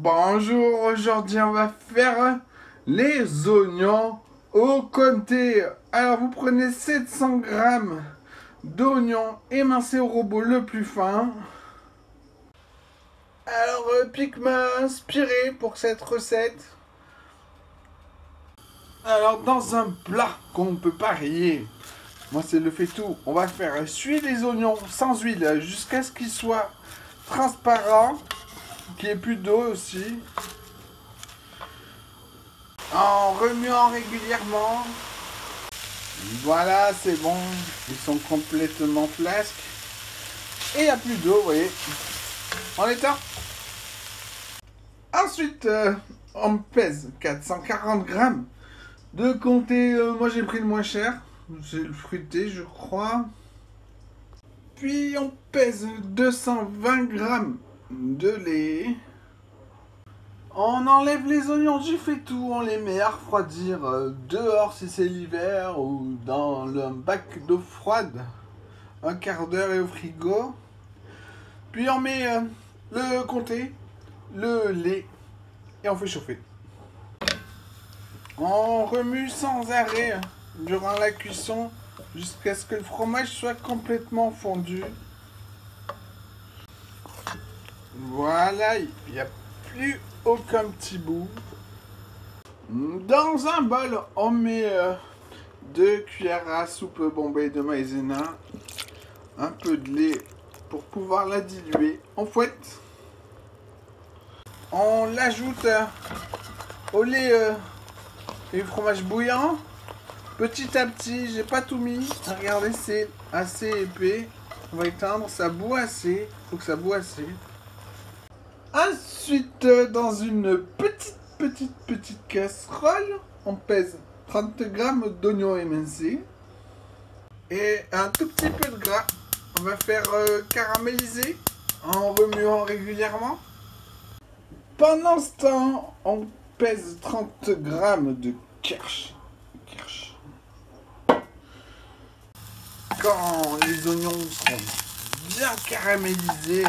Bonjour, aujourd'hui on va faire les oignons au comté. Alors vous prenez 700 g d'oignons émincés au robot le plus fin. Alors Pic m'a inspiré pour cette recette. Alors dans un plat qu'on ne peut pas rayer, moi c'est le fait tout, on va faire cuire les oignons sans huile jusqu'à ce qu'ils soient transparents, qu'il n'y ait plus d'eau aussi. En remuant régulièrement. Voilà, c'est bon. Ils sont complètement flasques. Et il n'y a plus d'eau, vous voyez. En état. Ensuite, on pèse 440 g de comté. Moi, j'ai pris le moins cher. C'est le fruité, je crois. Puis, on pèse 220 g de lait. On enlève les oignons du faitout, on les met à refroidir dehors si c'est l'hiver ou dans le bac d'eau froide, un quart d'heure et au frigo. Puis on met le comté, le lait et on fait chauffer. On remue sans arrêt durant la cuisson jusqu'à ce que le fromage soit complètement fondu. Voilà, il n'y a plus aucun petit bout. Dans un bol, on met 2 cuillères à soupe bombée de maïzena, un peu de lait pour pouvoir la diluer. On fouette. On l'ajoute au lait et au fromage bouillant. Petit à petit, j'ai pas tout mis. Regardez, c'est assez épais. On va éteindre, ça bout assez. Faut que ça bout assez. Ensuite, dans une petite casserole, on pèse 30 g d'oignons émincés et un tout petit peu de gras. On va faire caraméliser en remuant régulièrement. Pendant ce temps, on pèse 30 g de kirsch. Quand les oignons seront bien caramélisés,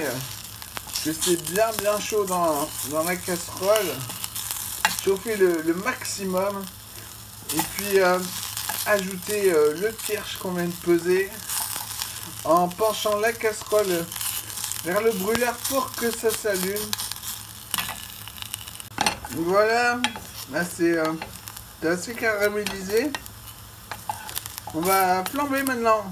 que c'est bien chaud dans la casserole, chauffer le maximum et puis ajouter le kirsch qu'on vient de peser en penchant la casserole vers le brûleur pour que ça s'allume. Voilà, là c'est assez caramélisé. On va flamber maintenant.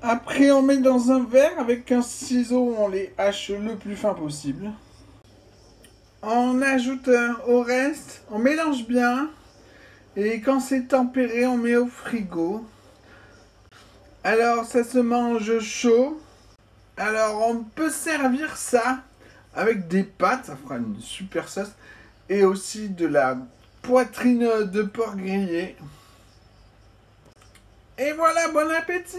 Après, on met dans un verre avec un ciseau, on les hache le plus fin possible. On ajoute au reste, on mélange bien. Et quand c'est tempéré, on met au frigo. Alors, ça se mange chaud. Alors, on peut servir ça avec des pâtes, ça fera une super sauce. Et aussi de la poitrine de porc grillée. Et voilà, bon appétit!